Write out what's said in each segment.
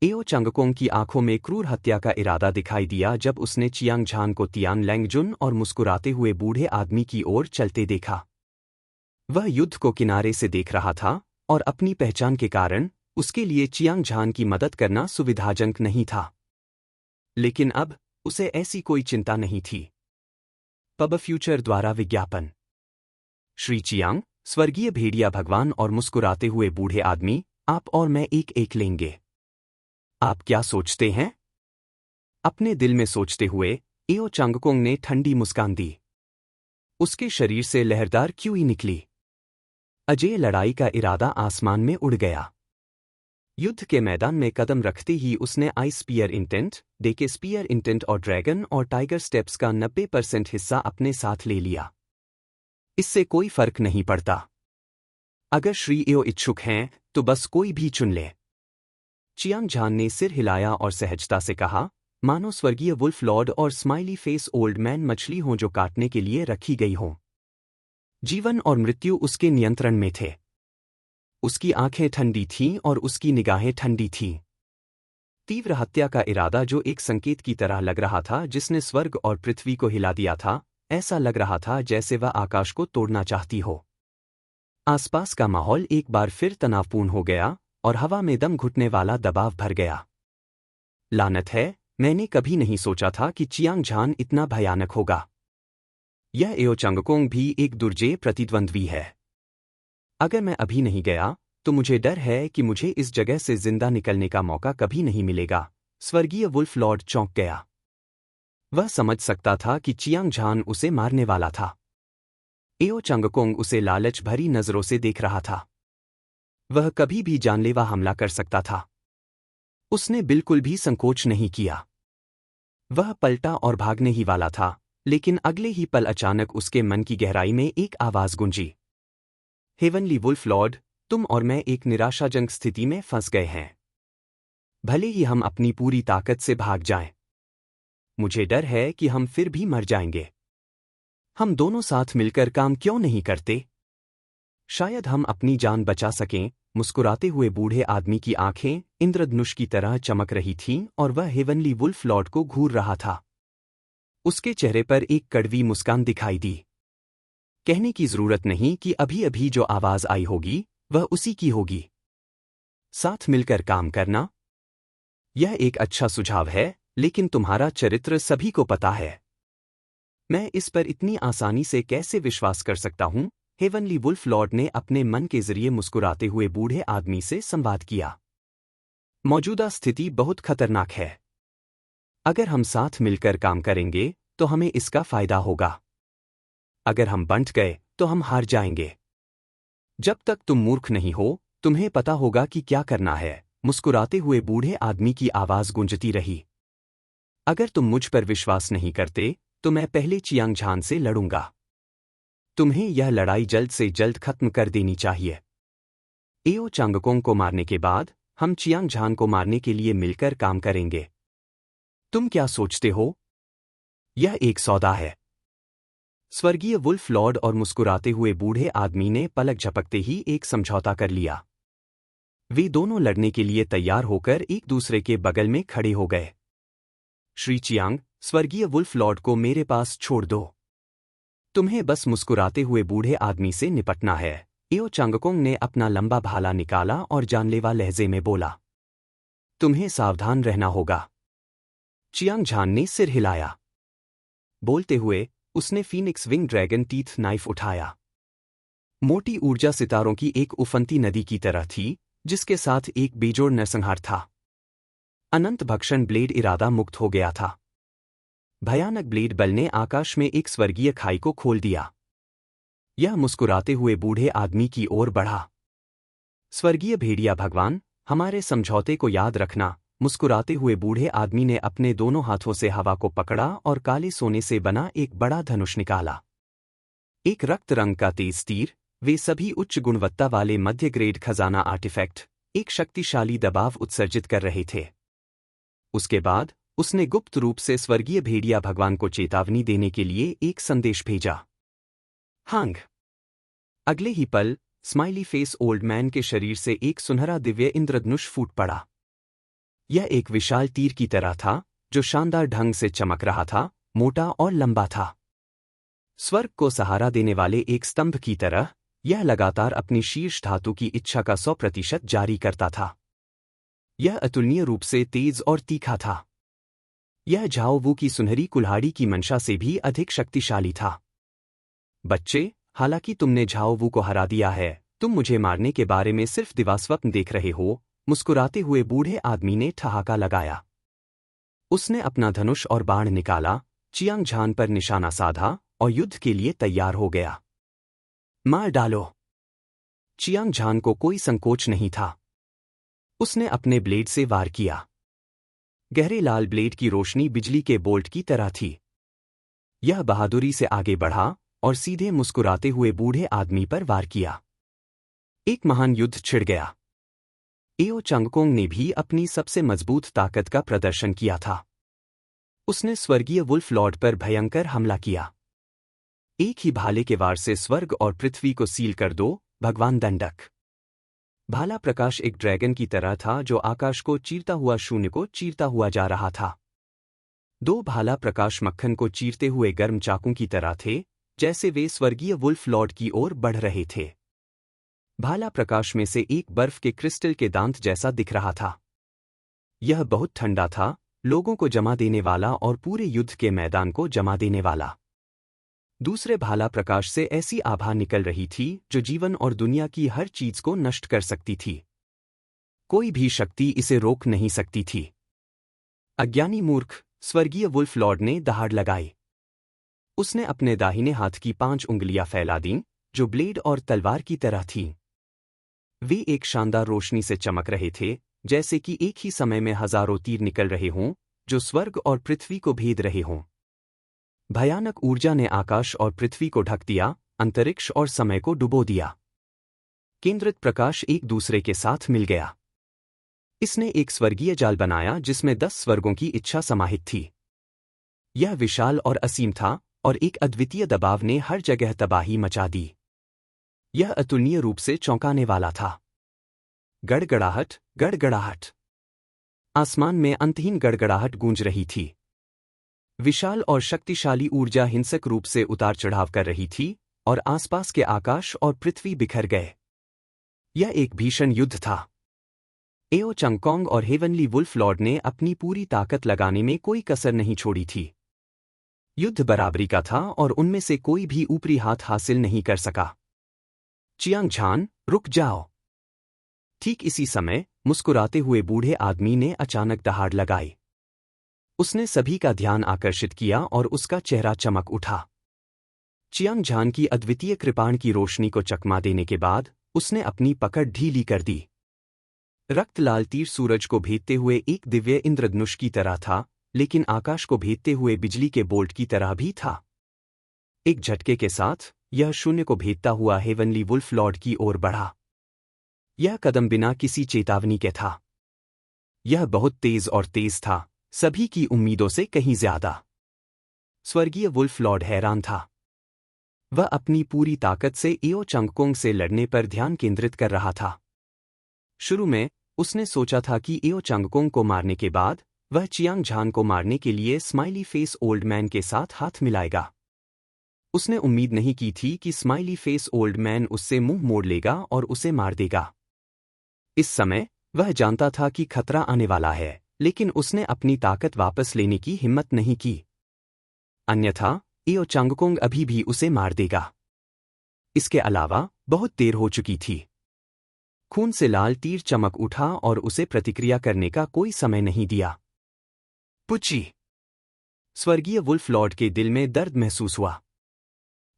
एओ चंगकोंग की आंखों में क्रूर हत्या का इरादा दिखाई दिया जब उसने चियांग झान को तियान लैंगजुन और मुस्कुराते हुए बूढ़े आदमी की ओर चलते देखा। वह युद्ध को किनारे से देख रहा था और अपनी पहचान के कारण उसके लिए चियांग झान की मदद करना सुविधाजनक नहीं था। लेकिन अब उसे ऐसी कोई चिंता नहीं थी। पब फ्यूचर द्वारा विज्ञापन। श्री चियांग, स्वर्गीय भेड़िया भगवान और मुस्कुराते हुए बूढ़े आदमी, आप और मैं एक एक लेंगे। आप क्या सोचते हैं? अपने दिल में सोचते हुए एओ चंगकोंग ने ठंडी मुस्कान दी। उसके शरीर से लहरदार क्यूई निकली। अजेय लड़ाई का इरादा आसमान में उड़ गया। युद्ध के मैदान में कदम रखते ही उसने ice spear intent, डेके spear intent और ड्रैगन और टाइगर स्टेप्स का 90% हिस्सा अपने साथ ले लिया। इससे कोई फर्क नहीं पड़ता। अगर श्री एओ इच्छुक हैं तो बस कोई भी चुन ले। चियांग झान ने सिर हिलाया और सहजता से कहा, मानो स्वर्गीय वुल्फ लॉर्ड और स्माइली फेस ओल्ड मैन मछली हों जो काटने के लिए रखी गई हों। जीवन और मृत्यु उसके नियंत्रण में थे। उसकी आंखें ठंडी थीं और उसकी निगाहें ठंडी थीं। तीव्र हत्या का इरादा जो एक संकेत की तरह लग रहा था जिसने स्वर्ग और पृथ्वी को हिला दिया था, ऐसा लग रहा था जैसे वह आकाश को तोड़ना चाहती हो। आसपास का माहौल एक बार फिर तनावपूर्ण हो गया और हवा में दम घुटने वाला दबाव भर गया। लानत है, मैंने कभी नहीं सोचा था कि चियांग झान इतना भयानक होगा। यह एओ चंगकोंग भी एक दुर्जेय प्रतिद्वंद्वी है। अगर मैं अभी नहीं गया तो मुझे डर है कि मुझे इस जगह से जिंदा निकलने का मौका कभी नहीं मिलेगा। स्वर्गीय वुल्फ लॉर्ड चौंक गया। वह समझ सकता था कि चियांग झान उसे मारने वाला था। एओ चंगकोंग उसे लालच भरी नजरों से देख रहा था। वह कभी भी जानलेवा हमला कर सकता था। उसने बिल्कुल भी संकोच नहीं किया। वह पलटा और भागने ही वाला था, लेकिन अगले ही पल अचानक उसके मन की गहराई में एक आवाज गूंजी। हेवनली वुल्फ लॉर्ड, तुम और मैं एक निराशाजनक स्थिति में फंस गए हैं। भले ही हम अपनी पूरी ताकत से भाग जाएं, मुझे डर है कि हम फिर भी मर जाएंगे। हम दोनों साथ मिलकर काम क्यों नहीं करते? शायद हम अपनी जान बचा सकें। मुस्कुराते हुए बूढ़े आदमी की आंखें इंद्रधनुष की तरह चमक रही थीं और वह हेवनली वुल्फ लॉर्ड को घूर रहा था। उसके चेहरे पर एक कड़वी मुस्कान दिखाई दी। कहने की जरूरत नहीं कि अभी अभी जो आवाज आई होगी वह उसी की होगी। साथ मिलकर काम करना? यह एक अच्छा सुझाव है, लेकिन तुम्हारा चरित्र सभी को पता है। मैं इस पर इतनी आसानी से कैसे विश्वास कर सकता हूं? हेवनली वुल्फ लॉर्ड ने अपने मन के जरिए मुस्कुराते हुए बूढ़े आदमी से संवाद किया। मौजूदा स्थिति बहुत खतरनाक है। अगर हम साथ मिलकर काम करेंगे तो हमें इसका फायदा होगा। अगर हम बंट गए तो हम हार जाएंगे। जब तक तुम मूर्ख नहीं हो, तुम्हें पता होगा कि क्या करना है। मुस्कुराते हुए बूढ़े आदमी की आवाज गूंजती रही। अगर तुम मुझ पर विश्वास नहीं करते तो मैं पहले चियांग झान से लड़ूंगा। तुम्हें यह लड़ाई जल्द से जल्द खत्म कर देनी चाहिए। एओ चंगकोंग को मारने के बाद हम चियांग झान को मारने के लिए मिलकर काम करेंगे। तुम क्या सोचते हो? यह एक सौदा है। स्वर्गीय वुल्फ लॉर्ड और मुस्कुराते हुए बूढ़े आदमी ने पलक झपकते ही एक समझौता कर लिया। वे दोनों लड़ने के लिए तैयार होकर एक दूसरे के बगल में खड़े हो गए। श्री चियांग, स्वर्गीय वुल्फ लॉर्ड को मेरे पास छोड़ दो। तुम्हें बस मुस्कुराते हुए बूढ़े आदमी से निपटना है। एओ चंगकोंग ने अपना लंबा भाला निकाला और जानलेवा लहजे में बोला। तुम्हें सावधान रहना होगा। चियांग झान ने सिर हिलाया। बोलते हुए उसने Phoenix wing dragon teeth knife उठाया। मोटी ऊर्जा सितारों की एक उफनती नदी की तरह थी, जिसके साथ एक बेजोड़ नरसंहार था। अनंत भक्षण ब्लेड इरादा मुक्त हो गया था। भयानक ब्लेड बल ने आकाश में एक स्वर्गीय खाई को खोल दिया। यह मुस्कुराते हुए बूढ़े आदमी की ओर बढ़ा। स्वर्गीय भेड़िया भगवान, हमारे समझौते को याद रखना। मुस्कुराते हुए बूढ़े आदमी ने अपने दोनों हाथों से हवा को पकड़ा और काले सोने से बना एक बड़ा धनुष निकाला। एक रक्त रंग का तेज तीर। वे सभी उच्च गुणवत्ता वाले मध्य ग्रेड खजाना आर्टिफैक्ट एक शक्तिशाली दबाव उत्सर्जित कर रहे थे। उसके बाद उसने गुप्त रूप से स्वर्गीय भेड़िया भगवान को चेतावनी देने के लिए एक संदेश भेजा। हांग। अगले ही पल स्माइली फेस ओल्ड मैन के शरीर से एक सुनहरा दिव्य इंद्रधनुष फूट पड़ा। यह एक विशाल तीर की तरह था जो शानदार ढंग से चमक रहा था, मोटा और लंबा था। स्वर्ग को सहारा देने वाले एक स्तंभ की तरह, यह लगातार अपनी शीर्ष धातु की इच्छा का 100% जारी करता था। यह अतुलनीय रूप से तेज और तीखा था। यह झाओ वू की सुनहरी कुल्हाड़ी की मंशा से भी अधिक शक्तिशाली था। बच्चे, हालांकि तुमने झाओ वू को हरा दिया है, तुम मुझे मारने के बारे में सिर्फ दिवास्वप्न देख रहे हो, मुस्कुराते हुए बूढ़े आदमी ने ठहाका लगाया। उसने अपना धनुष और बाण निकाला, चियांग झान पर निशाना साधा और युद्ध के लिए तैयार हो गया। मार डालो। चियांग झान को कोई संकोच नहीं था। उसने अपने ब्लेड से वार किया। गहरे लाल ब्लेड की रोशनी बिजली के बोल्ट की तरह थी। यह बहादुरी से आगे बढ़ा और सीधे मुस्कुराते हुए बूढ़े आदमी पर वार किया। एक महान युद्ध छिड़ गया। एओ चंगकोंग ने भी अपनी सबसे मजबूत ताकत का प्रदर्शन किया था। उसने स्वर्गीय वुल्फ लॉर्ड पर भयंकर हमला किया। एक ही भाले के वार से स्वर्ग और पृथ्वी को सील कर दो, भगवान दंडक। भाला प्रकाश एक ड्रैगन की तरह था जो आकाश को चीरता हुआ शून्य को चीरता हुआ जा रहा था। दो भाला प्रकाश मक्खन को चीरते हुए गर्म चाकू की तरह थे, जैसे वे स्वर्गीय वुल्फ लॉर्ड की ओर बढ़ रहे थे। भाला प्रकाश में से एक बर्फ के क्रिस्टल के दांत जैसा दिख रहा था। यह बहुत ठंडा था, लोगों को जमा देने वाला और पूरे युद्ध के मैदान को जमा देने वाला। दूसरे भाला प्रकाश से ऐसी आभा निकल रही थी जो जीवन और दुनिया की हर चीज को नष्ट कर सकती थी। कोई भी शक्ति इसे रोक नहीं सकती थी। अज्ञानी मूर्ख, स्वर्गीय वुल्फ लॉर्ड ने दहाड़ लगाई। उसने अपने दाहिने हाथ की 5 उंगलियां फैला दीं, जो ब्लेड और तलवार की तरह थीं। वे एक शानदार रोशनी से चमक रहे थे, जैसे कि एक ही समय में हजारों तीर निकल रहे हों, जो स्वर्ग और पृथ्वी को भेद रहे हों। भयानक ऊर्जा ने आकाश और पृथ्वी को ढक दिया, अंतरिक्ष और समय को डुबो दिया। केंद्रित प्रकाश एक दूसरे के साथ मिल गया। इसने एक स्वर्गीय जाल बनाया जिसमें 10 स्वर्गों की इच्छा समाहित थी। यह विशाल और असीम था, और एक अद्वितीय दबाव ने हर जगह तबाही मचा दी। यह अतुलनीय रूप से चौंकाने वाला था। गड़गड़ाहट, गड़गड़ाहट। आसमान में अंतहीन गड़गड़ाहट गूंज रही थी। विशाल और शक्तिशाली ऊर्जा हिंसक रूप से उतार चढ़ाव कर रही थी, और आसपास के आकाश और पृथ्वी बिखर गए। यह एक भीषण युद्ध था। एओ चंगकोंग और हेवनली वुल्फ लॉर्ड ने अपनी पूरी ताकत लगाने में कोई कसर नहीं छोड़ी थी। युद्ध बराबरी का था और उनमें से कोई भी ऊपरी हाथ हासिल नहीं कर सका। चियांग झान, रुक जाओ। ठीक इसी समय मुस्कुराते हुए बूढ़े आदमी ने अचानक दहाड़ लगाई। उसने सभी का ध्यान आकर्षित किया और उसका चेहरा चमक उठा। चियांग झान की अद्वितीय कृपाण की रोशनी को चकमा देने के बाद उसने अपनी पकड़ ढीली कर दी। रक्त लाल तीर सूरज को भेदते हुए एक दिव्य इंद्रधनुष की तरह था, लेकिन आकाश को भेदते हुए बिजली के बोल्ट की तरह भी था। एक झटके के साथ यह शून्य को भेदता हुआ हेवनली वुल्फ लॉर्ड की ओर बढ़ा। यह कदम बिना किसी चेतावनी के था। यह बहुत तेज और तेज था, सभी की उम्मीदों से कहीं ज्यादा। स्वर्गीय वुल्फ लॉर्ड हैरान था। वह अपनी पूरी ताकत से एओ चंगकोंग से लड़ने पर ध्यान केंद्रित कर रहा था। शुरू में उसने सोचा था कि एओ चंगकोंग को मारने के बाद वह चियांग झान को मारने के लिए स्माइली फेस ओल्ड मैन के साथ हाथ मिलाएगा। उसने उम्मीद नहीं की थी कि स्माइली फेस ओल्ड मैन उससे मुंह मोड़ लेगा और उसे मार देगा। इस समय वह जानता था कि खतरा आने वाला है, लेकिन उसने अपनी ताकत वापस लेने की हिम्मत नहीं की। अन्यथा एओ चंगकोंग अभी भी उसे मार देगा। इसके अलावा बहुत देर हो चुकी थी। खून से लाल तीर चमक उठा और उसे प्रतिक्रिया करने का कोई समय नहीं दिया। पुची! स्वर्गीय वुल्फ लॉर्ड के दिल में दर्द महसूस हुआ।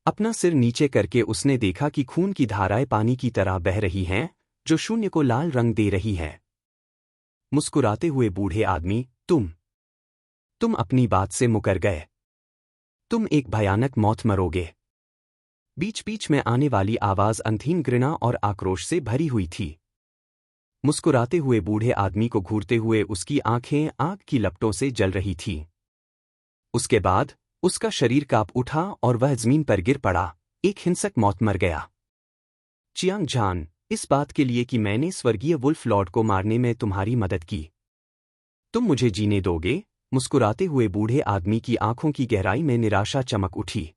अपना सिर नीचे करके उसने देखा कि खून की धाराएं पानी की तरह बह रही हैं, जो शून्य को लाल रंग दे रही है। मुस्कुराते हुए बूढ़े आदमी, तुम अपनी बात से मुकर गए। तुम एक भयानक मौत मरोगे। बीच बीच में आने वाली आवाज अंधहीन घृणा और आक्रोश से भरी हुई थी। मुस्कुराते हुए बूढ़े आदमी को घूरते हुए उसकी आंखें आग की लपटों से जल रही थीं। उसके बाद उसका शरीर कांप उठा और वह जमीन पर गिर पड़ा, एक हिंसक मौत मर गया। चियांग झान, इस बात के लिए कि मैंने स्वर्गीय वुल्फ लॉर्ड को मारने में तुम्हारी मदद की। तुम मुझे जीने दोगे? मुस्कुराते हुए बूढ़े आदमी की आंखों की गहराई में निराशा चमक उठी।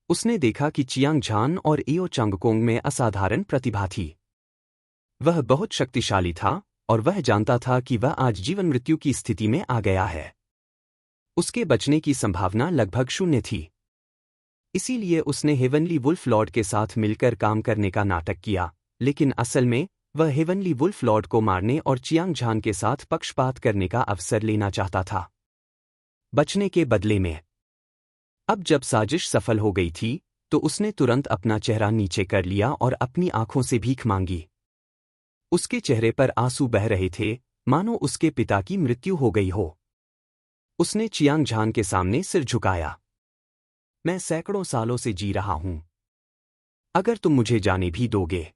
उसने देखा कि चियांग झान और एओ चंगकोंग में असाधारण प्रतिभा थी। वह बहुत शक्तिशाली था और वह जानता था कि वह आज जीवन मृत्यु की स्थिति में आ गया है। उसके बचने की संभावना लगभग शून्य थी। इसीलिए उसने हेवनली वुल्फ लॉर्ड के साथ मिलकर काम करने का नाटक किया, लेकिन असल में वह हेवनली वुल्फ लॉर्ड को मारने और चियांग झान के साथ पक्षपात करने का अवसर लेना चाहता था, बचने के बदले में। अब जब साजिश सफल हो गई थी, तो उसने तुरंत अपना चेहरा नीचे कर लिया और अपनी आंखों से भीख मांगी। उसके चेहरे पर आंसू बह रहे थे, मानो उसके पिता की मृत्यु हो गई हो। उसने चियांग झान के सामने सिर झुकाया। मैं सैकड़ों सालों से जी रहा हूं। अगर तुम मुझे जाने भी दोगे,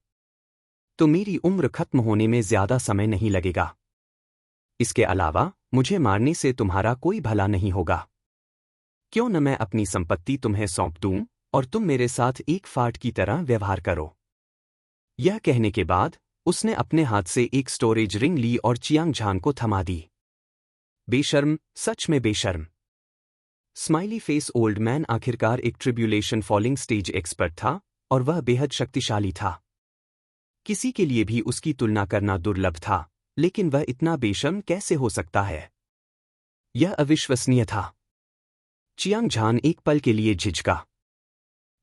तो मेरी उम्र खत्म होने में ज्यादा समय नहीं लगेगा। इसके अलावा मुझे मारने से तुम्हारा कोई भला नहीं होगा। क्यों न मैं अपनी संपत्ति तुम्हें सौंप दूं और तुम मेरे साथ एक फाट की तरह व्यवहार करो। यह कहने के बाद उसने अपने हाथ से एक स्टोरेज रिंग ली और चियांग झान को थमा दी। बेशर्म, सच में बेशर्म। स्माइली फेस ओल्ड मैन आखिरकार एक ट्रिब्यूलेशन फॉलिंग स्टेज एक्सपर्ट था और वह बेहद शक्तिशाली था। किसी के लिए भी उसकी तुलना करना दुर्लभ था, लेकिन वह इतना बेशर्म कैसे हो सकता है? यह अविश्वसनीय था। चियांग झान एक पल के लिए झिझका।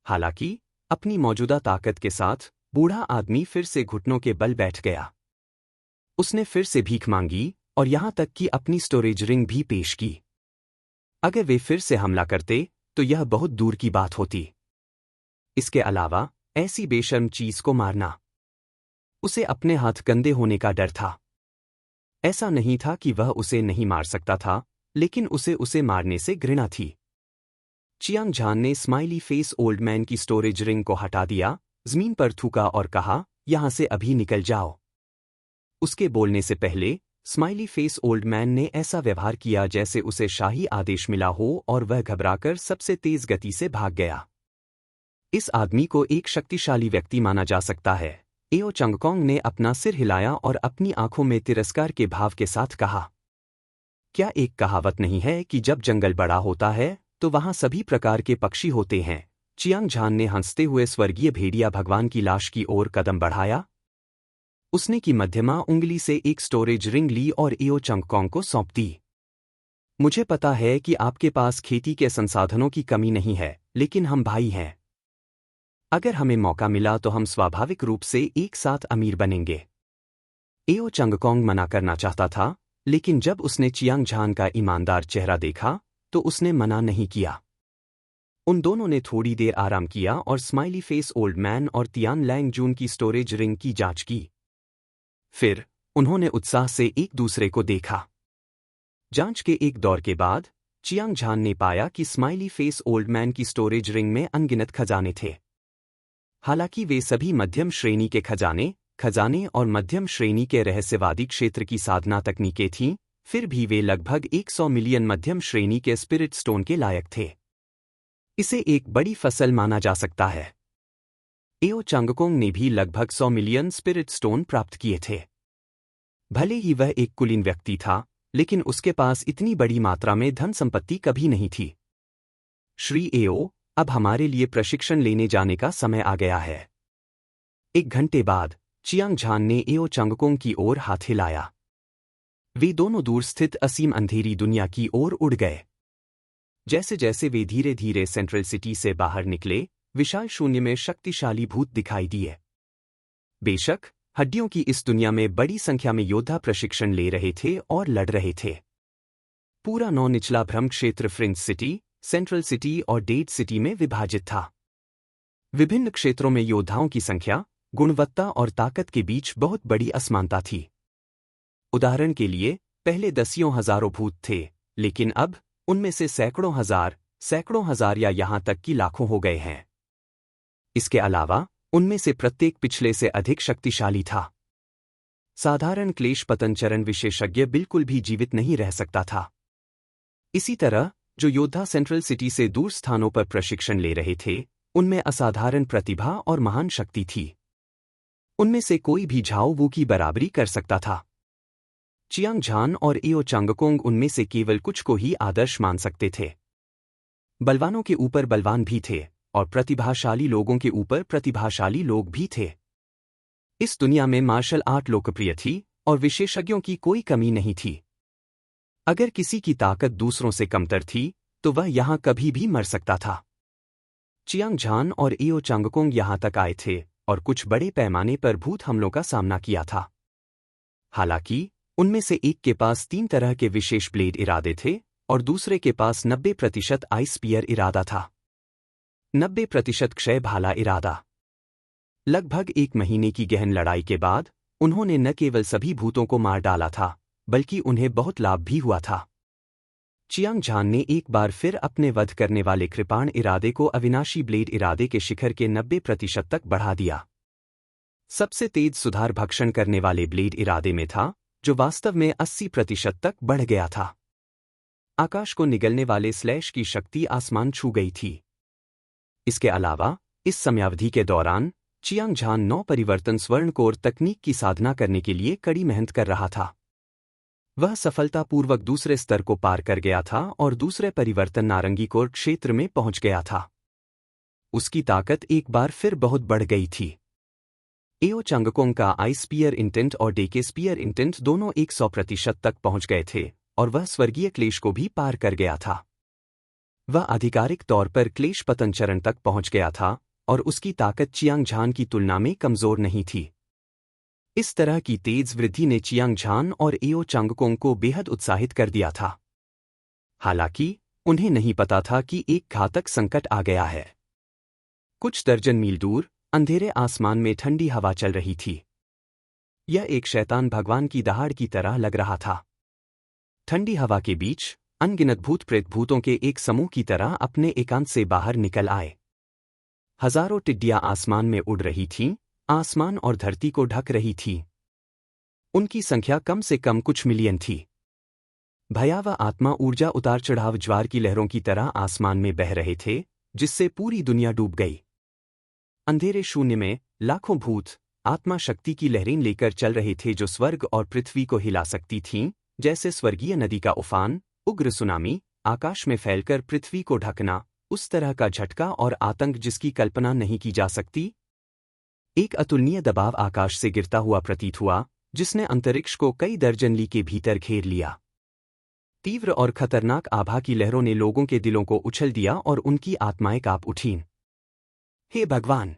हालांकि अपनी मौजूदा ताकत के साथ बूढ़ा आदमी फिर से घुटनों के बल बैठ गया। उसने फिर से भीख मांगी और यहां तक कि अपनी स्टोरेज रिंग भी पेश की। अगर वे फिर से हमला करते तो यह बहुत दूर की बात होती। इसके अलावा ऐसी बेशर्म चीज को मारना, उसे अपने हाथ गंदे होने का डर था। ऐसा नहीं था कि वह उसे नहीं मार सकता था, लेकिन उसे मारने से घृणा थी। चियांग झान ने स्माइली फेस ओल्ड मैन की स्टोरेज रिंग को हटा दिया, जमीन पर थूका और कहा, यहां से अभी निकल जाओ। उसके बोलने से पहले स्माइली फेस ओल्ड मैन ने ऐसा व्यवहार किया जैसे उसे शाही आदेश मिला हो और वह घबराकर सबसे तेज गति से भाग गया। इस आदमी को एक शक्तिशाली व्यक्ति माना जा सकता है, एओ चंगकोंग ने अपना सिर हिलाया और अपनी आंखों में तिरस्कार के भाव के साथ कहा। क्या एक कहावत नहीं है कि जब जंगल बड़ा होता है तो वहां सभी प्रकार के पक्षी होते हैं? चियांग झान ने हंसते हुए स्वर्गीय भेड़िया भगवान की लाश की ओर कदम बढ़ाया। उसने की मध्यमा उंगली से एक स्टोरेज रिंग ली और एओ चंगकोंग को सौंप दी। मुझे पता है कि आपके पास खेती के संसाधनों की कमी नहीं है, लेकिन हम भाई हैं। अगर हमें मौका मिला तो हम स्वाभाविक रूप से एक साथ अमीर बनेंगे। एओ चंगकोंग मना करना चाहता था, लेकिन जब उसने चियांग झान का ईमानदार चेहरा देखा तो उसने मना नहीं किया। उन दोनों ने थोड़ी देर आराम किया और स्माइली फेस ओल्ड मैन और तियान लैंग जून की स्टोरेज रिंग की जांच की। फिर उन्होंने उत्साह से एक दूसरे को देखा। जांच के एक दौर के बाद चियांग झान ने पाया कि स्माइली फेस ओल्ड मैन की स्टोरेज रिंग में अनगिनत खजाने थे। हालांकि वे सभी मध्यम श्रेणी के खजाने और मध्यम श्रेणी के रहस्यवादी क्षेत्र की साधना तकनीकें थीं, फिर भी वे लगभग 100 मिलियन मध्यम श्रेणी के स्पिरिट स्टोन के लायक थे। इसे एक बड़ी फसल माना जा सकता है। एओ चंगकोंग ने भी लगभग 100 मिलियन स्पिरिट स्टोन प्राप्त किए थे। भले ही वह एक कुलीन व्यक्ति था, लेकिन उसके पास इतनी बड़ी मात्रा में धन संपत्ति कभी नहीं थी। श्री एओ, अब हमारे लिए प्रशिक्षण लेने जाने का समय आ गया है। 1 घंटे बाद चियांग झान ने एओ चंगकोंग की ओर हाथ हिलाया। वे दोनों दूर स्थित असीम अंधेरी दुनिया की ओर उड़ गए। जैसे जैसे वे धीरे धीरे सेंट्रल सिटी से बाहर निकले, विशाल शून्य में शक्तिशाली भूत दिखाई दिए। बेशक हड्डियों की इस दुनिया में बड़ी संख्या में योद्धा प्रशिक्षण ले रहे थे और लड़ रहे थे। पूरा 9 निचला भ्रम क्षेत्र फ्रिंज सिटी, सेंट्रल सिटी और डेड सिटी में विभाजित था। विभिन्न क्षेत्रों में योद्धाओं की संख्या, गुणवत्ता और ताकत के बीच बहुत बड़ी असमानता थी। उदाहरण के लिए, पहले दसियों हजारों भूत थे, लेकिन अब उनमें से सैकड़ों हजार या यहां तक कि लाखों हो गए हैं। इसके अलावा उनमें से प्रत्येक पिछले से अधिक शक्तिशाली था। साधारण क्लेश पतन चरण विशेषज्ञ बिल्कुल भी जीवित नहीं रह सकता था। इसी तरह जो योद्धा सेंट्रल सिटी से दूर स्थानों पर प्रशिक्षण ले रहे थे, उनमें असाधारण प्रतिभा और महान शक्ति थी। उनमें से कोई भी झाओ वू की बराबरी कर सकता था। चियांग झान और एओ चांगकोंग उनमें से केवल कुछ को ही आदर्श मान सकते थे। बलवानों के ऊपर बलवान भी थे और प्रतिभाशाली लोगों के ऊपर प्रतिभाशाली लोग भी थे। इस दुनिया में मार्शल आर्ट लोकप्रिय थी और विशेषज्ञों की कोई कमी नहीं थी। अगर किसी की ताकत दूसरों से कमतर थी तो वह यहां कभी भी मर सकता था। चियांग झान और एओ चांगकोंग यहां तक आए थे और कुछ बड़े पैमाने पर भूत हमलों का सामना किया था। हालांकि उनमें से एक के पास 3 तरह के विशेष ब्लेड इरादे थे और दूसरे के पास 90% आइस स्पीयर इरादा था। 90% क्षय भाला इरादा। लगभग 1 महीने की गहन लड़ाई के बाद उन्होंने न केवल सभी भूतों को मार डाला था बल्कि उन्हें बहुत लाभ भी हुआ था। चियांग झान ने एक बार फिर अपने वध करने वाले कृपाण इरादे को अविनाशी ब्लेड इरादे के शिखर के 90% तक बढ़ा दिया। सबसे तेज सुधार भक्षण करने वाले ब्लेड इरादे में था, जो वास्तव में 80% तक बढ़ गया था। आकाश को निगलने वाले स्लैश की शक्ति आसमान छू गई थी। इसके अलावा इस समयावधि के दौरान चियांग झान 9 परिवर्तन स्वर्ण कोर तकनीक की साधना करने के लिए कड़ी मेहनत कर रहा था। वह सफलतापूर्वक दूसरे स्तर को पार कर गया था और दूसरे परिवर्तन नारंगी कोर क्षेत्र में पहुंच गया था। उसकी ताकत एक बार फिर बहुत बढ़ गई थी। एओ चांगकोंग का आइस स्पीयर इंटेंट और डेके स्पीयर इंटेंट दोनों 100% तक पहुंच गए थे और वह स्वर्गीय क्लेश को भी पार कर गया था। वह आधिकारिक तौर पर क्लेश पतन चरण तक पहुंच गया था और उसकी ताकत चियांग झान की तुलना में कमजोर नहीं थी। इस तरह की तेज वृद्धि ने चियांग झान और एओ चांगकोंग को बेहद उत्साहित कर दिया था। हालांकि उन्हें नहीं पता था कि एक घातक संकट आ गया है। कुछ दर्जन मील दूर अंधेरे आसमान में ठंडी हवा चल रही थी। यह एक शैतान भगवान की दहाड़ की तरह लग रहा था। ठंडी हवा के बीच अनगिनत भूत प्रेत भूतों के एक समूह की तरह अपने एकांत से बाहर निकल आए। हजारों टिड्डियां आसमान में उड़ रही थीं, आसमान और धरती को ढक रही थी। उनकी संख्या कम से कम कुछ मिलियन थी। भयावह आत्मा ऊर्जा उतार चढ़ाव ज्वार की लहरों की तरह आसमान में बह रहे थे, जिससे पूरी दुनिया डूब गई। अंधेरे शून्य में लाखों भूत आत्मा शक्ति की लहरें लेकर चल रहे थे, जो स्वर्ग और पृथ्वी को हिला सकती थीं, जैसे स्वर्गीय नदी का उफान, उग्र सुनामी, आकाश में फैलकर पृथ्वी को ढकना, उस तरह का झटका और आतंक जिसकी कल्पना नहीं की जा सकती। एक अतुलनीय दबाव आकाश से गिरता हुआ प्रतीत हुआ, जिसने अंतरिक्ष को कई दर्जन ली के भीतर घेर लिया। तीव्र और खतरनाक आभा की लहरों ने लोगों के दिलों को उछल दिया और उनकी आत्माएं कांप उठीं। हे भगवान!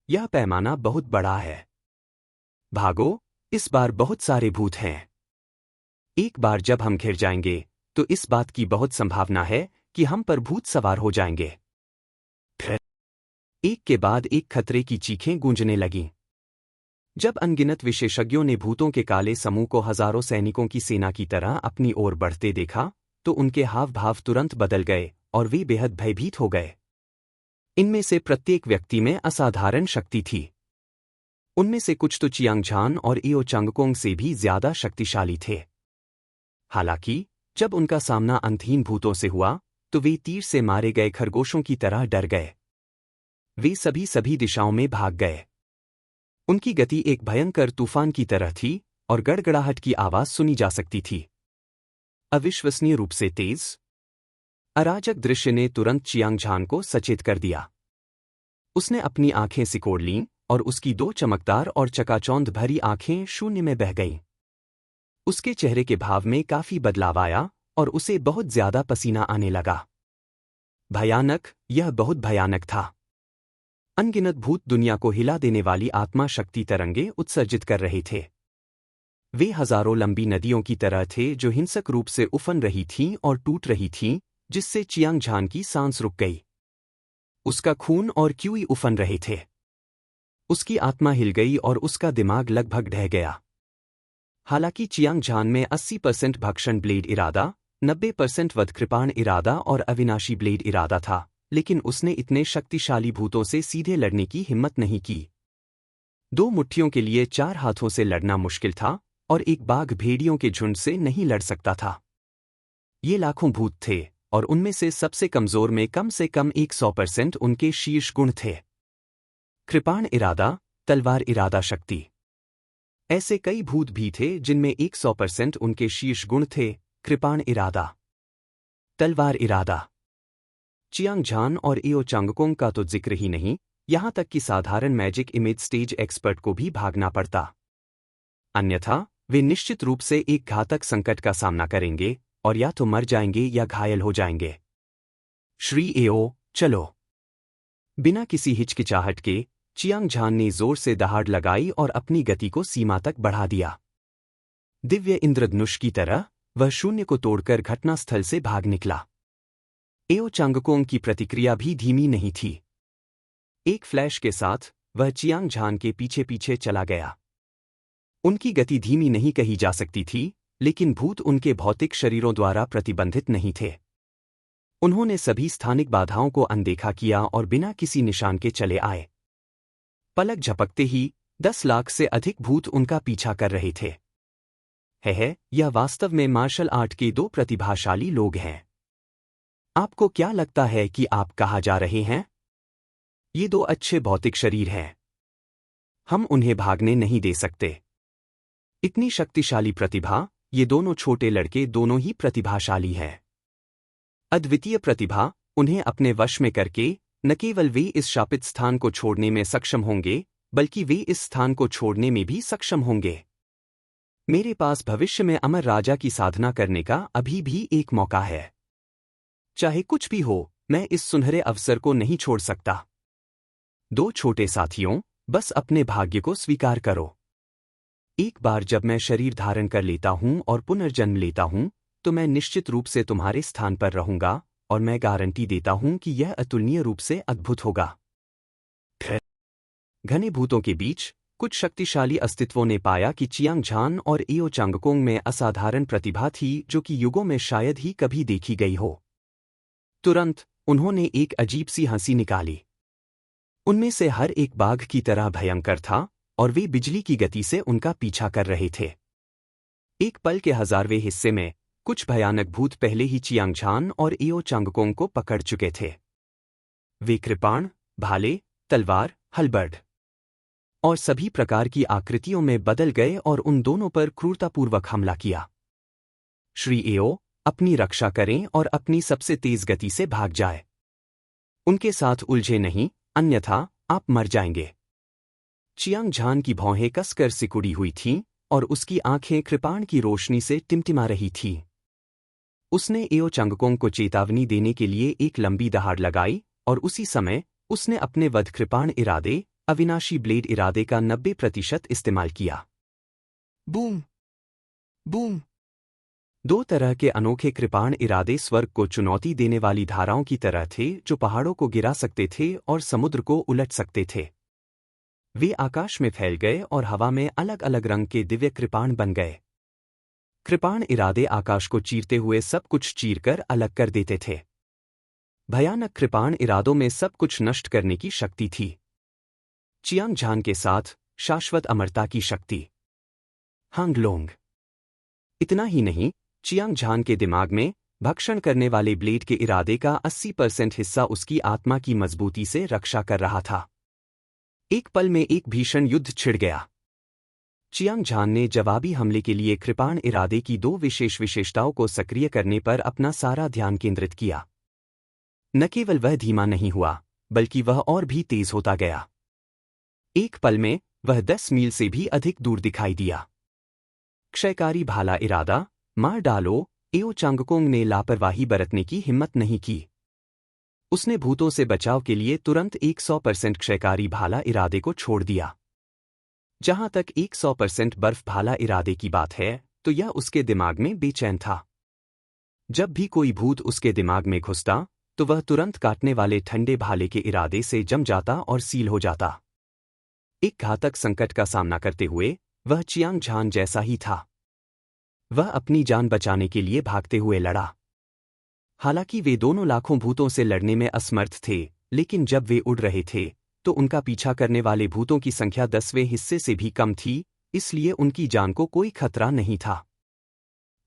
यह पैमाना बहुत बड़ा है। भागो, इस बार बहुत सारे भूत हैं। एक बार जब हम घिर जाएंगे, तो इस बात की बहुत संभावना है कि हम पर भूत सवार हो जाएंगे। फिर एक के बाद एक खतरे की चीखें गूंजने लगीं। जब अनगिनत विशेषज्ञों ने भूतों के काले समूह को हजारों सैनिकों की सेना की तरह अपनी ओर बढ़ते देखा, तो उनके हाव भाव तुरंत बदल गए और वे बेहद भयभीत हो गए। इनमें से प्रत्येक व्यक्ति में असाधारण शक्ति थी। उनमें से कुछ तो चियांग झान और एओ चांगकोंग से भी ज्यादा शक्तिशाली थे। हालांकि जब उनका सामना अंतहीन भूतों से हुआ, तो वे तीर से मारे गए खरगोशों की तरह डर गए। वे सभी दिशाओं में भाग गए। उनकी गति एक भयंकर तूफान की तरह थी और गड़गड़ाहट की आवाज सुनी जा सकती थी। अविश्वसनीय रूप से तेज, अराजक दृश्य ने तुरंत चियांग झान को सचेत कर दिया। उसने अपनी आंखें सिकोड़ लीं और उसकी 2 चमकदार और चकाचौंध भरी आंखें शून्य में बह गईं। उसके चेहरे के भाव में काफी बदलाव आया और उसे बहुत ज्यादा पसीना आने लगा। भयानक, यह बहुत भयानक था। अनगिनत भूत दुनिया को हिला देने वाली आत्मा शक्ति तरंगे उत्सर्जित कर रहे थे। वे हजारों लंबी नदियों की तरह थे, जो हिंसक रूप से उफन रही थीं और टूट रही थीं, जिससे चियांग झान की सांस रुक गई। उसका खून और क्यूई उफन रहे थे। उसकी आत्मा हिल गई और उसका दिमाग लगभग ढह गया। हालांकि चियांग झान में 80% भक्षण ब्लेड इरादा, 90% वध कृपाण इरादा और अविनाशी ब्लेड इरादा था, लेकिन उसने इतने शक्तिशाली भूतों से सीधे लड़ने की हिम्मत नहीं की। 2 मुट्ठियों के लिए 4 हाथों से लड़ना मुश्किल था और एक बाघ भेड़ियों के झुंड से नहीं लड़ सकता था। ये लाखों भूत थे और उनमें से सबसे कमजोर में कम से कम 100% उनके शीर्ष गुण थे। कृपाण इरादा, तलवार इरादा शक्ति। ऐसे कई भूत भी थे जिनमें 100% उनके शीर्ष गुण थे: कृपाण इरादा, तलवार इरादा। चियांग झान और एओ चांगकोंग का तो जिक्र ही नहीं, यहां तक कि साधारण मैजिक इमेज स्टेज एक्सपर्ट को भी भागना पड़ता। अन्यथा वे निश्चित रूप से एक घातक संकट का सामना करेंगे और या तो मर जाएंगे या घायल हो जाएंगे। श्री एओ, चलो। बिना किसी हिचकिचाहट के चियांग झान ने जोर से दहाड़ लगाई और अपनी गति को सीमा तक बढ़ा दिया। दिव्य इंद्रधनुष की तरह वह शून्य को तोड़कर घटनास्थल से भाग निकला। एओ चांगकोंग की प्रतिक्रिया भी धीमी नहीं थी। एक फ्लैश के साथ वह चियांग झान के पीछे पीछे चला गया। उनकी गति धीमी नहीं कही जा सकती थी, लेकिन भूत उनके भौतिक शरीरों द्वारा प्रतिबंधित नहीं थे। उन्होंने सभी स्थानिक बाधाओं को अनदेखा किया और बिना किसी निशान के चले आए। पलक झपकते ही 10 लाख से अधिक भूत उनका पीछा कर रहे थे। यह वास्तव में मार्शल आर्ट के 2 प्रतिभाशाली लोग हैं। आपको क्या लगता है कि आप कहाँ जा रहे हैं? ये 2 अच्छे भौतिक शरीर हैं। हम उन्हें भागने नहीं दे सकते। इतनी शक्तिशाली प्रतिभा, ये दोनों छोटे लड़के दोनों ही प्रतिभाशाली हैं। अद्वितीय प्रतिभा, उन्हें अपने वश में करके न केवल वे इस शापित स्थान को छोड़ने में सक्षम होंगे, बल्कि वे इस स्थान को छोड़ने में भी सक्षम होंगे। मेरे पास भविष्य में अमर राजा की साधना करने का अभी भी एक मौका है। चाहे कुछ भी हो, मैं इस सुनहरे अवसर को नहीं छोड़ सकता। 2 छोटे साथियों, बस अपने भाग्य को स्वीकार करो। एक बार जब मैं शरीर धारण कर लेता हूं और पुनर्जन्म लेता हूं, तो मैं निश्चित रूप से तुम्हारे स्थान पर रहूंगा और मैं गारंटी देता हूं कि यह अतुलनीय रूप से अद्भुत होगा। घने भूतों के बीच कुछ शक्तिशाली अस्तित्वों ने पाया कि चियांग झान और एओ चांगकोंग में असाधारण प्रतिभा थी जो कि युगों में शायद ही कभी देखी गई हो। तुरंत उन्होंने एक अजीब सी हंसी निकाली। उनमें से हर एक बाघ की तरह भयंकर था और वे बिजली की गति से उनका पीछा कर रहे थे। एक पल के 1000वें हिस्से में कुछ भयानक भूत पहले ही चियांग झान और एओ चांगकोंग को पकड़ चुके थे। वे कृपाण, भाले, तलवार, हलबर्ड और सभी प्रकार की आकृतियों में बदल गए और उन दोनों पर क्रूरतापूर्वक हमला किया। श्री एओ, अपनी रक्षा करें और अपनी सबसे तेज गति से भाग जाए। उनके साथ उलझे नहीं, अन्यथा आप मर जाएंगे। चियांग झान की भौहें कसकर सिकुड़ी हुई थीं और उसकी आंखें कृपाण की रोशनी से टिमटिमा रही थीं। उसने एओ चांगकोंग को चेतावनी देने के लिए एक लंबी दहाड़ लगाई और उसी समय उसने अपने वध कृपाण इरादे, अविनाशी ब्लेड इरादे का 90% इस्तेमाल किया। Boom boom. 2 तरह के अनोखे कृपाण इरादे स्वर्ग को चुनौती देने वाली धाराओं की तरह थे जो पहाड़ों को गिरा सकते थे और समुद्र को उलट सकते थे। वे आकाश में फैल गए और हवा में अलग अलग रंग के दिव्य कृपाण बन गए। कृपाण इरादे आकाश को चीरते हुए सब कुछ चीरकर अलग कर देते थे। भयानक कृपाण इरादों में सब कुछ नष्ट करने की शक्ति थी। चियांग झान के साथ शाश्वत अमरता की शक्ति। हांगलोंग। इतना ही नहीं, चियांग झान के दिमाग में भक्षण करने वाले ब्लेड के इरादे का 80% हिस्सा उसकी आत्मा की मजबूती से रक्षा कर रहा था। एक पल में एक भीषण युद्ध छिड़ गया। चियांग झान ने जवाबी हमले के लिए कृपाण इरादे की 2 विशेष विशेषताओं को सक्रिय करने पर अपना सारा ध्यान केंद्रित किया। न केवल वह धीमा नहीं हुआ, बल्कि वह और भी तेज होता गया। एक पल में वह 10 मील से भी अधिक दूर दिखाई दिया। क्षयकारी भाला इरादा, मार डालो। एओ चांगकोंग ने लापरवाही बरतने की हिम्मत नहीं की। उसने भूतों से बचाव के लिए तुरंत 100% क्षयकारी भाला इरादे को छोड़ दिया। जहां तक 100% बर्फ भाला इरादे की बात है, तो यह उसके दिमाग में बेचैन था। जब भी कोई भूत उसके दिमाग में घुसता, तो वह तुरंत काटने वाले ठंडे भाले के इरादे से जम जाता और सील हो जाता। एक घातक संकट का सामना करते हुए वह चियांग झान जैसा ही था। वह अपनी जान बचाने के लिए भागते हुए लड़ा। हालांकि वे दोनों लाखों भूतों से लड़ने में असमर्थ थे, लेकिन जब वे उड़ रहे थे तो उनका पीछा करने वाले भूतों की संख्या 10वें हिस्से से भी कम थी, इसलिए उनकी जान को कोई खतरा नहीं था।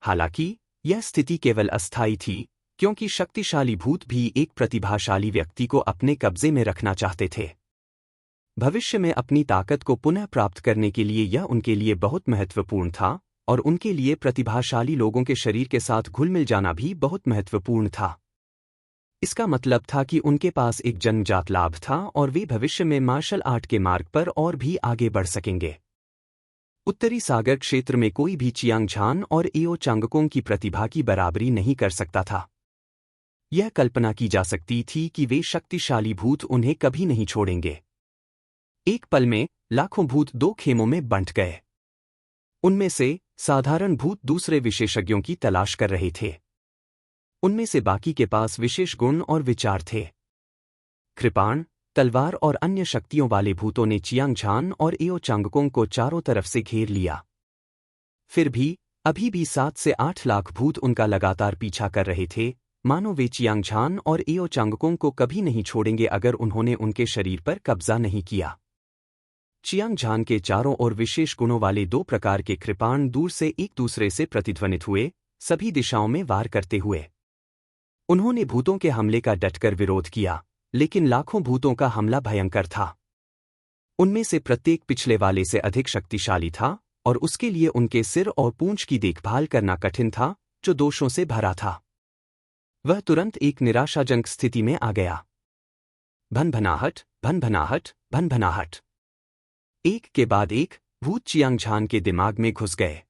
हालांकि यह स्थिति केवल अस्थायी थी, क्योंकि शक्तिशाली भूत भी एक प्रतिभाशाली व्यक्ति को अपने कब्जे में रखना चाहते थे। भविष्य में अपनी ताकत को पुनः प्राप्त करने के लिए यह उनके लिए बहुत महत्वपूर्ण था, और उनके लिए प्रतिभाशाली लोगों के शरीर के साथ घुल-मिल जाना भी बहुत महत्वपूर्ण था। इसका मतलब था कि उनके पास एक जन्मजात लाभ था और वे भविष्य में मार्शल आर्ट के मार्ग पर और भी आगे बढ़ सकेंगे। उत्तरी सागर क्षेत्र में कोई भी चियांग झान और एओ चांगकोंग की प्रतिभा की बराबरी नहीं कर सकता था। यह कल्पना की जा सकती थी कि वे शक्तिशाली भूत उन्हें कभी नहीं छोड़ेंगे। एक पल में लाखों भूत दो खेमों में बंट गए। उनमें से साधारण भूत दूसरे विशेषज्ञों की तलाश कर रहे थे। उनमें से बाकी के पास विशेष गुण और विचार थे। कृपाण, तलवार और अन्य शक्तियों वाले भूतों ने चियांग झान और एओ चांगकोंग को चारों तरफ से घेर लिया। फिर भी अभी भी 7 से 8 लाख भूत उनका लगातार पीछा कर रहे थे, मानो वे चियांग झान और एओ चांगकोंग को कभी नहीं छोड़ेंगे अगर उन्होंने उनके शरीर पर कब्जा नहीं किया। चियांग झान के चारों ओर विशेष गुणों वाले 2 प्रकार के कृपाण दूर से एक दूसरे से प्रतिध्वनित हुए, सभी दिशाओं में वार करते हुए। उन्होंने भूतों के हमले का डटकर विरोध किया, लेकिन लाखों भूतों का हमला भयंकर था। उनमें से प्रत्येक पिछले वाले से अधिक शक्तिशाली था, और उसके लिए उनके सिर और पूंछ की देखभाल करना कठिन था, जो दोषों से भरा था। वह तुरंत एक निराशाजनक स्थिति में आ गया। भनभनाहट, भनभनाहट, भनभनाहट। एक के बाद एक भूत चियांग झान के दिमाग में घुस गए।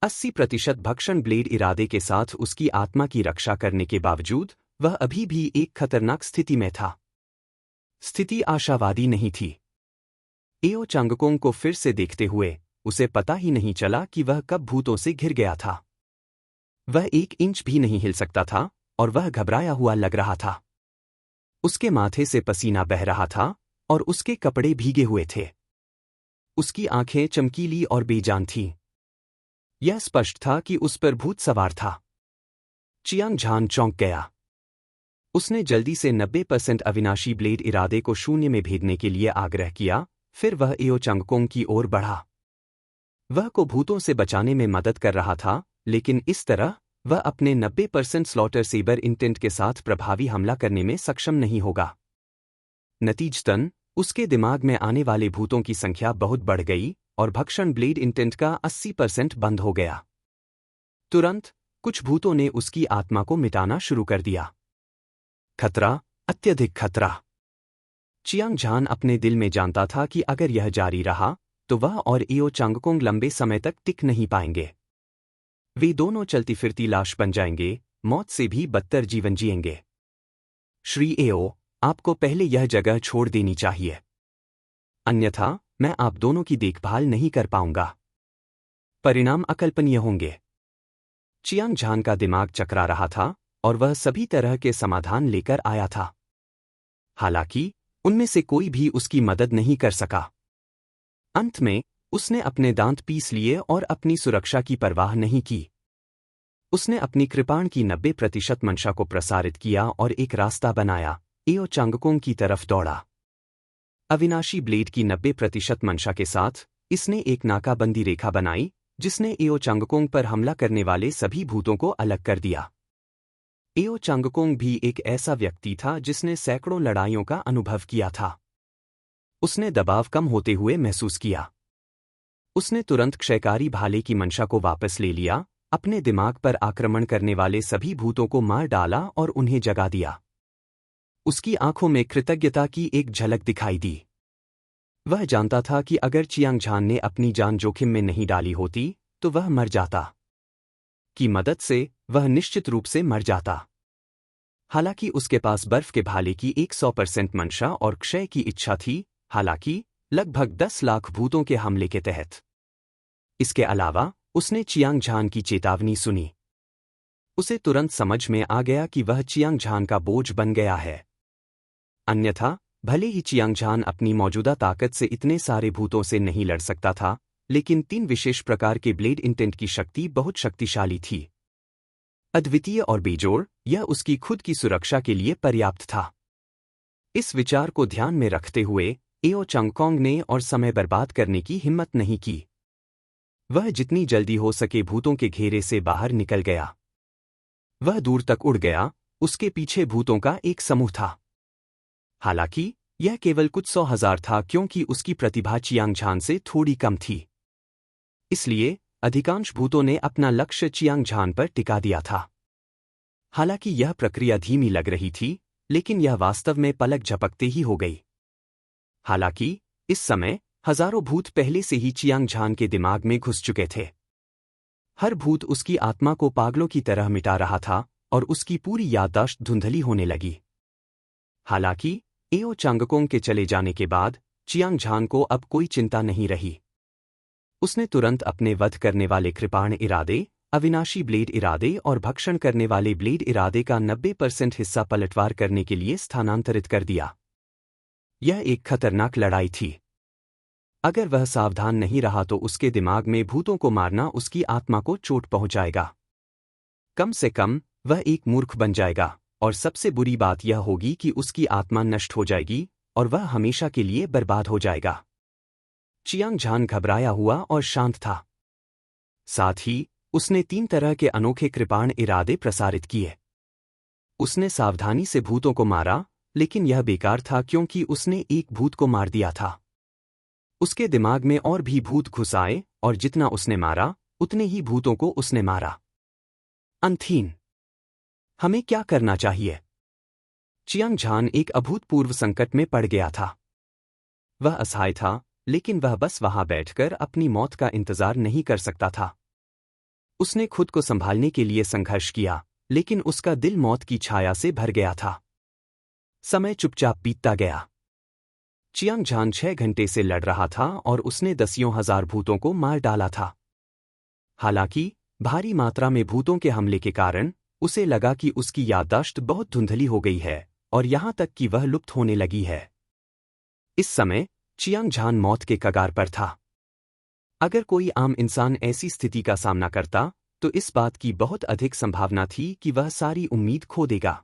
80% भक्षण ब्लेड इरादे के साथ उसकी आत्मा की रक्षा करने के बावजूद वह अभी भी एक खतरनाक स्थिति में था। स्थिति आशावादी नहीं थी। एओ चांगकोंग को फिर से देखते हुए उसे पता ही नहीं चला कि वह कब भूतों से घिर गया था। वह 1 इंच भी नहीं हिल सकता था और वह घबराया हुआ लग रहा था। उसके माथे से पसीना बह रहा था और उसके कपड़े भीगे हुए थे। उसकी आंखें चमकीली और बेजान थीं। यह स्पष्ट था कि उस पर भूत सवार था। चियांग झान चौंक गया। उसने जल्दी से 90% अविनाशी ब्लेड इरादे को शून्य में भेदने के लिए आग्रह किया, फिर वह एओ चांगकोंग की ओर बढ़ा। वह को भूतों से बचाने में मदद कर रहा था, लेकिन इस तरह वह अपने 90% स्लॉटर सेबर इंटेंट के साथ प्रभावी हमला करने में सक्षम नहीं होगा। नतीजतन उसके दिमाग में आने वाले भूतों की संख्या बहुत बढ़ गई और भक्षण ब्लेड इंटेंट का 80% बंद हो गया। तुरंत कुछ भूतों ने उसकी आत्मा को मिटाना शुरू कर दिया। खतरा, अत्यधिक खतरा। चियांग झान अपने दिल में जानता था कि अगर यह जारी रहा तो वह और एओ चांगकोंग लंबे समय तक टिक नहीं पाएंगे। वे दोनों चलती फिरती लाश बन जाएंगे, मौत से भी बदतर जीवन जिएंगे। श्री एओ, आपको पहले यह जगह छोड़ देनी चाहिए, अन्यथा मैं आप दोनों की देखभाल नहीं कर पाऊंगा। परिणाम अकल्पनीय होंगे। चियांग झान का दिमाग चकरा रहा था और वह सभी तरह के समाधान लेकर आया था। हालांकि उनमें से कोई भी उसकी मदद नहीं कर सका। अंत में उसने अपने दांत पीस लिए और अपनी सुरक्षा की परवाह नहीं की। उसने अपनी कृपाण की 90% मंशा को प्रसारित किया और एक रास्ता बनाया, एओ चांगकोंग की तरफ दौड़ा। अविनाशी ब्लेड की 90% मंशा के साथ इसने एक नाकाबंदी रेखा बनाई, जिसने एओ चांगकोंग पर हमला करने वाले सभी भूतों को अलग कर दिया। एओ चांगकोंग भी एक ऐसा व्यक्ति था जिसने सैकड़ों लड़ाइयों का अनुभव किया था। उसने दबाव कम होते हुए महसूस किया। उसने तुरंत क्षयकारी भाले की मंशा को वापस ले लिया, अपने दिमाग पर आक्रमण करने वाले सभी भूतों को मार डाला और उन्हें जगा दिया। उसकी आंखों में कृतज्ञता की एक झलक दिखाई दी। वह जानता था कि अगर चियांग झान ने अपनी जान जोखिम में नहीं डाली होती तो वह मर जाता। की मदद से वह निश्चित रूप से मर जाता। हालांकि उसके पास बर्फ के भाले की 100% मंशा और क्षय की इच्छा थी, हालांकि लगभग 10 लाख भूतों के हमले के तहत। इसके अलावा उसने चियांग झान की चेतावनी सुनी। उसे तुरंत समझ में आ गया कि वह चियांग झान का बोझ बन गया है। अन्यथा भले ही चियांग झान अपनी मौजूदा ताकत से इतने सारे भूतों से नहीं लड़ सकता था, लेकिन 3 विशेष प्रकार के ब्लेड इंटेंट की शक्ति बहुत शक्तिशाली थी। अद्वितीय और बेजोड़, यह उसकी खुद की सुरक्षा के लिए पर्याप्त था। इस विचार को ध्यान में रखते हुए एओ चांगकोंग ने और समय बर्बाद करने की हिम्मत नहीं की। वह जितनी जल्दी हो सके भूतों के घेरे से बाहर निकल गया। वह दूर तक उड़ गया, उसके पीछे भूतों का एक समूह था। हालांकि यह केवल कुछ 100,000 था क्योंकि उसकी प्रतिभा चियांग झान से थोड़ी कम थी। इसलिए अधिकांश भूतों ने अपना लक्ष्य चियांग झान पर टिका दिया था। हालांकि यह प्रक्रिया धीमी लग रही थी, लेकिन यह वास्तव में पलक झपकते ही हो गई। हालांकि इस समय हजारों भूत पहले से ही चियांग झान के दिमाग में घुस चुके थे। हर भूत उसकी आत्मा को पागलों की तरह मिटा रहा था और उसकी पूरी याददाश्त धुंधली होने लगी। हालांकि एओ चांगकोंग के चले जाने के बाद चियांग झान को अब कोई चिंता नहीं रही। उसने तुरंत अपने वध करने वाले कृपाण इरादे, अविनाशी ब्लेड इरादे और भक्षण करने वाले ब्लेड इरादे का 90% हिस्सा पलटवार करने के लिए स्थानांतरित कर दिया। यह एक खतरनाक लड़ाई थी। अगर वह सावधान नहीं रहा तो उसके दिमाग में भूतों को मारना उसकी आत्मा को चोट पहुंचाएगा। कम से कम वह एक मूर्ख बन जाएगा, और सबसे बुरी बात यह होगी कि उसकी आत्मा नष्ट हो जाएगी और वह हमेशा के लिए बर्बाद हो जाएगा। चियांग झान घबराया हुआ और शांत था। साथ ही उसने 3 तरह के अनोखे कृपाण इरादे प्रसारित किए। उसने सावधानी से भूतों को मारा, लेकिन यह बेकार था क्योंकि उसने एक भूत को मार दिया था। उसके दिमाग में और भी भूत घुस आए और जितना उसने मारा उतने ही भूतों को उसने मारा। अंतहीन। हमें क्या करना चाहिए? चियांग झान एक अभूतपूर्व संकट में पड़ गया था। वह असहाय था, लेकिन वह बस वहां बैठकर अपनी मौत का इंतजार नहीं कर सकता था। उसने खुद को संभालने के लिए संघर्ष किया, लेकिन उसका दिल मौत की छाया से भर गया था। समय चुपचाप बीतता गया। चियांग झान 6 घंटे से लड़ रहा था और उसने दसियों हजार भूतों को मार डाला था। हालांकि भारी मात्रा में भूतों के हमले के कारण उसे लगा कि उसकी याददाश्त बहुत धुंधली हो गई है और यहां तक कि वह लुप्त होने लगी है। इस समय चियांग झान मौत के कगार पर था। अगर कोई आम इंसान ऐसी स्थिति का सामना करता तो इस बात की बहुत अधिक संभावना थी कि वह सारी उम्मीद खो देगा।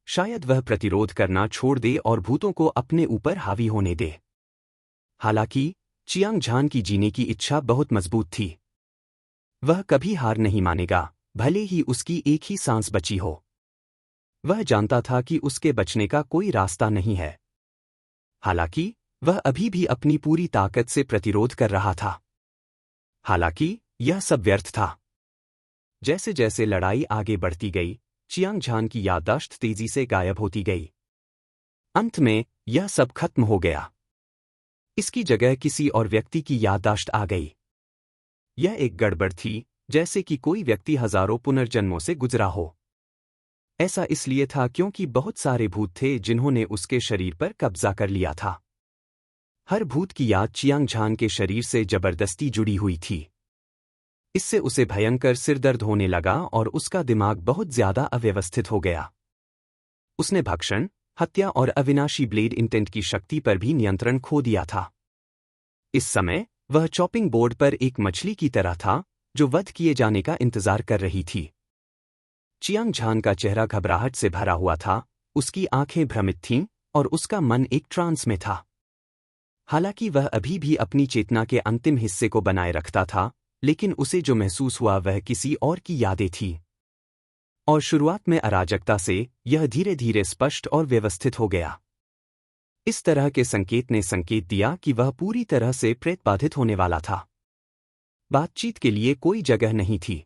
शायद वह प्रतिरोध करना छोड़ दे और भूतों को अपने ऊपर हावी होने दे। हालांकि चियांग झान की जीने की इच्छा बहुत मजबूत थी। वह कभी हार नहीं मानेगा, भले ही उसकी एक ही सांस बची हो। वह जानता था कि उसके बचने का कोई रास्ता नहीं है। हालांकि वह अभी भी अपनी पूरी ताकत से प्रतिरोध कर रहा था। हालांकि यह सब व्यर्थ था। जैसे जैसे लड़ाई आगे बढ़ती गई, चियांग झान की याददाश्त तेजी से गायब होती गई। अंत में यह सब खत्म हो गया। इसकी जगह किसी और व्यक्ति की याददाश्त आ गई। यह एक गड़बड़ थी, जैसे कि कोई व्यक्ति हजारों पुनर्जन्मों से गुजरा हो। ऐसा इसलिए था क्योंकि बहुत सारे भूत थे जिन्होंने उसके शरीर पर कब्जा कर लिया था। हर भूत की याद चियांग झान के शरीर से जबरदस्ती जुड़ी हुई थी। इससे उसे भयंकर सिरदर्द होने लगा और उसका दिमाग बहुत ज्यादा अव्यवस्थित हो गया। उसने भक्षण, हत्या और अविनाशी ब्लेड इंटेंट की शक्ति पर भी नियंत्रण खो दिया था। इस समय वह चॉपिंग बोर्ड पर एक मछली की तरह था जो वध किए जाने का इंतजार कर रही थी। चियांग झान का चेहरा घबराहट से भरा हुआ था, उसकी आंखें भ्रमित थीं और उसका मन एक ट्रांस में था। हालांकि वह अभी भी अपनी चेतना के अंतिम हिस्से को बनाए रखता था, लेकिन उसे जो महसूस हुआ वह किसी और की यादें थी। और शुरुआत में अराजकता से यह धीरे धीरे स्पष्ट और व्यवस्थित हो गया। इस तरह के संकेत ने संकेत दिया कि वह पूरी तरह से प्रेतबाधित होने वाला था। बातचीत के लिए कोई जगह नहीं थी।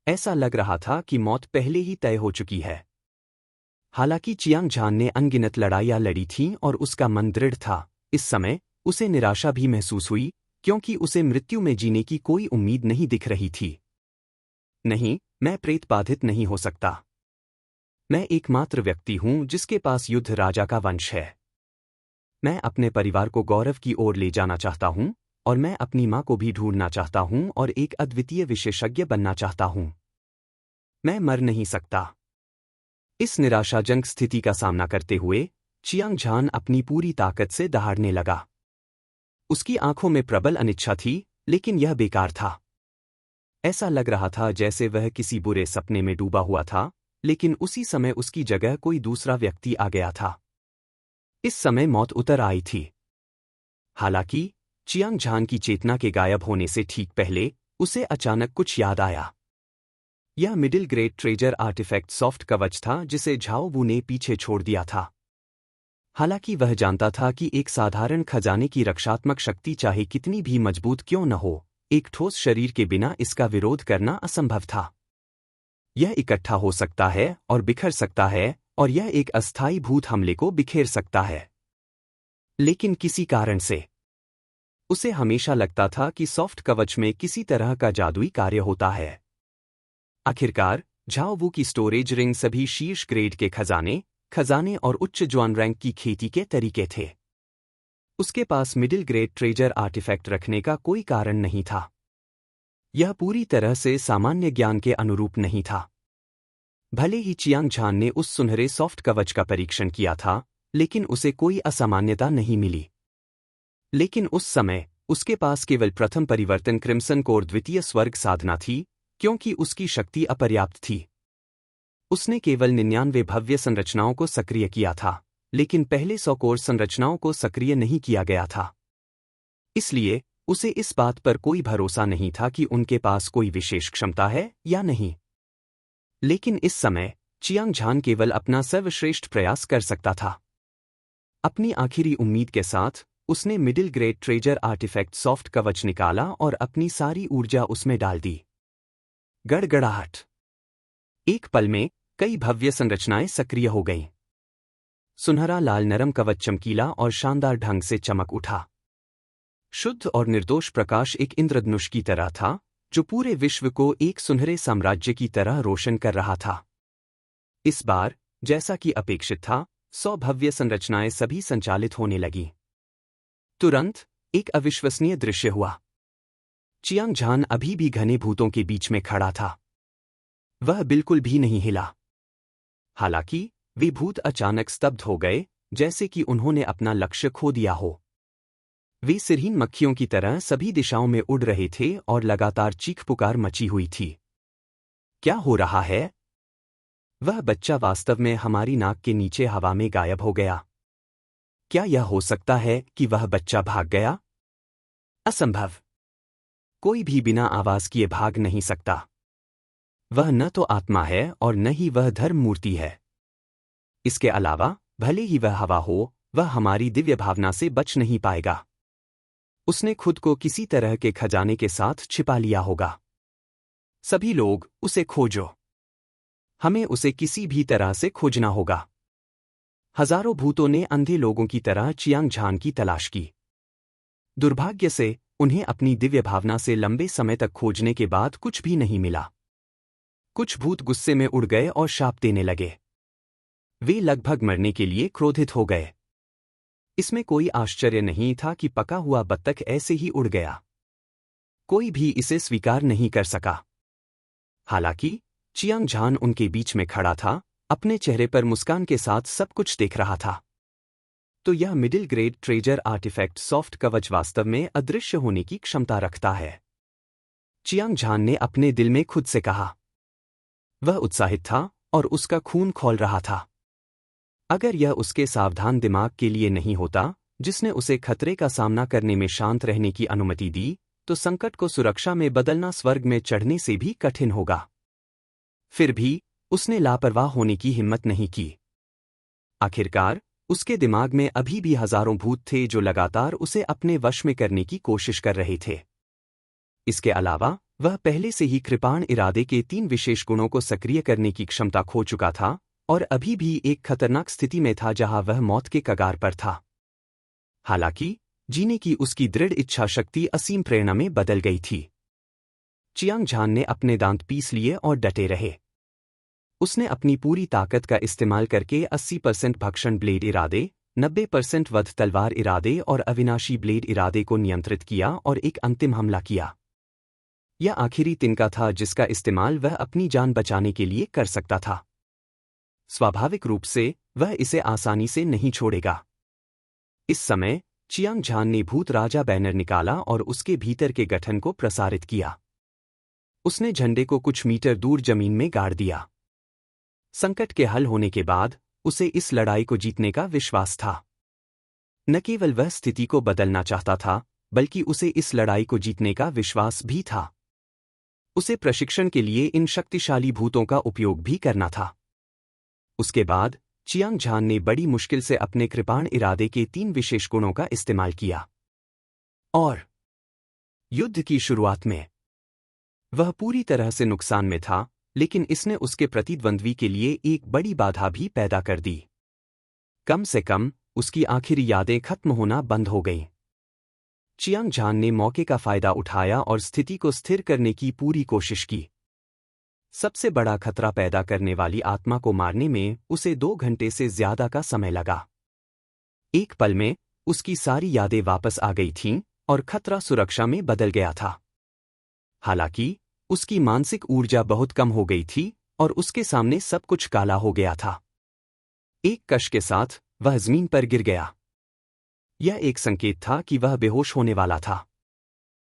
ऐसा लग रहा था कि मौत पहले ही तय हो चुकी है। हालांकि चियांग झान ने अनगिनत लड़ाइयां लड़ी थीं और उसका मन दृढ़ था, इस समय उसे निराशा भी महसूस हुई क्योंकि उसे मृत्यु में जीने की कोई उम्मीद नहीं दिख रही थी। नहीं, मैं प्रेतबाधित नहीं हो सकता। मैं एकमात्र व्यक्ति हूं जिसके पास युद्ध राजा का वंश है। मैं अपने परिवार को गौरव की ओर ले जाना चाहता हूं और मैं अपनी मां को भी ढूंढना चाहता हूं और एक अद्वितीय विशेषज्ञ बनना चाहता हूं। मैं मर नहीं सकता। इस निराशाजनक स्थिति का सामना करते हुए चियांग झान अपनी पूरी ताकत से दहाड़ने लगा। उसकी आंखों में प्रबल अनिच्छा थी, लेकिन यह बेकार था। ऐसा लग रहा था जैसे वह किसी बुरे सपने में डूबा हुआ था, लेकिन उसी समय उसकी जगह कोई दूसरा व्यक्ति आ गया था। इस समय मौत उतर आई थी। हालांकि चियांग झान की चेतना के गायब होने से ठीक पहले उसे अचानक कुछ याद आया। यह middle grade treasure artifact soft कवच था जिसे झाओ वू ने पीछे छोड़ दिया था। हालांकि वह जानता था कि एक साधारण खजाने की रक्षात्मक शक्ति चाहे कितनी भी मजबूत क्यों न हो, एक ठोस शरीर के बिना इसका विरोध करना असंभव था। यह इकट्ठा हो सकता है और बिखर सकता है, और यह एक अस्थायी भूत हमले को बिखेर सकता है। लेकिन किसी कारण से उसे हमेशा लगता था कि सॉफ्ट कवच में किसी तरह का जादुई कार्य होता है। आखिरकार झाओ वू की स्टोरेज रिंग सभी शीर्ष ग्रेड के खजाने और उच्च ज्वान रैंक की खेती के तरीके थे। उसके पास मिडिल ग्रेड ट्रेजर आर्टिफैक्ट रखने का कोई कारण नहीं था। यह पूरी तरह से सामान्य ज्ञान के अनुरूप नहीं था। भले ही चियांग झान ने उस सुनहरे सॉफ्ट कवच का परीक्षण किया था, लेकिन उसे कोई असामान्यता नहीं मिली। लेकिन उस समय उसके पास केवल प्रथम परिवर्तन क्रिम्सन कोर द्वितीय स्वर्ग साधना थी, क्योंकि उसकी शक्ति अपर्याप्त थी। उसने केवल 99 भव्य संरचनाओं को सक्रिय किया था, लेकिन पहले 100 कोर संरचनाओं को सक्रिय नहीं किया गया था। इसलिए उसे इस बात पर कोई भरोसा नहीं था कि उनके पास कोई विशेष क्षमता है या नहीं। लेकिन इस समय चियांग झान केवल अपना सर्वश्रेष्ठ प्रयास कर सकता था। अपनी आखिरी उम्मीद के साथ उसने middle grade treasure artifact soft कवच निकाला और अपनी सारी ऊर्जा उसमें डाल दी। गड़गड़ाहट। एक पल में कई भव्य संरचनाएं सक्रिय हो गईं। सुनहरा लाल नरम कवच चमकीला और शानदार ढंग से चमक उठा। शुद्ध और निर्दोष प्रकाश एक इंद्रधनुष की तरह था, जो पूरे विश्व को एक सुनहरे साम्राज्य की तरह रोशन कर रहा था। इस बार, जैसा कि अपेक्षित था, 100 भव्य संरचनाएं सभी संचालित होने लगीं। तुरंत एक अविश्वसनीय दृश्य हुआ। चियांग झान अभी भी घने भूतों के बीच में खड़ा था। वह बिल्कुल भी नहीं हिला। हालांकि वे भूत अचानक स्तब्ध हो गए, जैसे कि उन्होंने अपना लक्ष्य खो दिया हो। वे सिरहीन मक्खियों की तरह सभी दिशाओं में उड़ रहे थे और लगातार चीख पुकार मची हुई थी। क्या हो रहा है? वह बच्चा वास्तव में हमारी नाक के नीचे हवा में गायब हो गया। क्या यह हो सकता है कि वह बच्चा भाग गया? असंभव। कोई भी बिना आवाज किए भाग नहीं सकता। वह न तो आत्मा है और न ही वह धर्म मूर्ति है। इसके अलावा, भले ही वह हवा हो, वह हमारी दिव्य भावना से बच नहीं पाएगा। उसने खुद को किसी तरह के खजाने के साथ छिपा लिया होगा। सभी लोग, उसे खोजो। हमें उसे किसी भी तरह से खोजना होगा। हजारों भूतों ने अंधे लोगों की तरह चियांग झान की तलाश की। दुर्भाग्य से, उन्हें अपनी दिव्य भावना से लंबे समय तक खोजने के बाद कुछ भी नहीं मिला। कुछ भूत गुस्से में उड़ गए और शाप देने लगे। वे लगभग मरने के लिए क्रोधित हो गए। इसमें कोई आश्चर्य नहीं था कि पका हुआ बत्तख ऐसे ही उड़ गया। कोई भी इसे स्वीकार नहीं कर सका। हालांकि चियांग झान उनके बीच में खड़ा था, अपने चेहरे पर मुस्कान के साथ सब कुछ देख रहा था। तो यह middle grade treasure artifact soft कवच वास्तव में अदृश्य होने की क्षमता रखता है। चियांग झान ने अपने दिल में खुद से कहा। वह उत्साहित था और उसका खून खौल रहा था। अगर यह उसके सावधान दिमाग के लिए नहीं होता, जिसने उसे खतरे का सामना करने में शांत रहने की अनुमति दी, तो संकट को सुरक्षा में बदलना स्वर्ग में चढ़ने से भी कठिन होगा। फिर भी उसने लापरवाह होने की हिम्मत नहीं की। आखिरकार उसके दिमाग में अभी भी हजारों भूत थे जो लगातार उसे अपने वश में करने की कोशिश कर रहे थे। इसके अलावा वह पहले से ही कृपाण इरादे के 3 विशेष गुणों को सक्रिय करने की क्षमता खो चुका था और अभी भी एक खतरनाक स्थिति में था जहां वह मौत के कगार पर था। हालांकि जीने की उसकी दृढ़ इच्छा शक्ति असीम प्रेरणा में बदल गई थी। चियांग झान ने अपने दांत पीस लिए और डटे रहे। उसने अपनी पूरी ताकत का इस्तेमाल करके 80% भक्षण ब्लेड इरादे, 90% वध तलवार इरादे और अविनाशी ब्लेड इरादे को नियंत्रित किया और एक अंतिम हमला किया। यह आखिरी तिनका था जिसका इस्तेमाल वह अपनी जान बचाने के लिए कर सकता था। स्वाभाविक रूप से वह इसे आसानी से नहीं छोड़ेगा। इस समय चियांग झान ने भूत राजा बैनर निकाला और उसके भीतर के गठन को प्रसारित किया। उसने झंडे को कुछ मीटर दूर जमीन में गाड़ दिया। संकट के हल होने के बाद उसे इस लड़ाई को जीतने का विश्वास था। न केवल वह स्थिति को बदलना चाहता था, बल्कि उसे इस लड़ाई को जीतने का विश्वास भी था। उसे प्रशिक्षण के लिए इन शक्तिशाली भूतों का उपयोग भी करना था। उसके बाद चियांग झान ने बड़ी मुश्किल से अपने कृपाण इरादे के 3 विशेष गुणों का इस्तेमाल किया। और युद्ध की शुरुआत में वह पूरी तरह से नुकसान में था, लेकिन इसने उसके प्रतिद्वंद्वी के लिए एक बड़ी बाधा भी पैदा कर दी। कम से कम उसकी आखिरी यादें खत्म होना बंद हो गईं। चियांग झान ने मौके का फायदा उठाया और स्थिति को स्थिर करने की पूरी कोशिश की। सबसे बड़ा खतरा पैदा करने वाली आत्मा को मारने में उसे 2 घंटे से ज्यादा का समय लगा। एक पल में उसकी सारी यादें वापस आ गई थीं और खतरा सुरक्षा में बदल गया था। हालांकि उसकी मानसिक ऊर्जा बहुत कम हो गई थी और उसके सामने सब कुछ काला हो गया था। एक कश के साथ वह जमीन पर गिर गया। यह एक संकेत था कि वह बेहोश होने वाला था।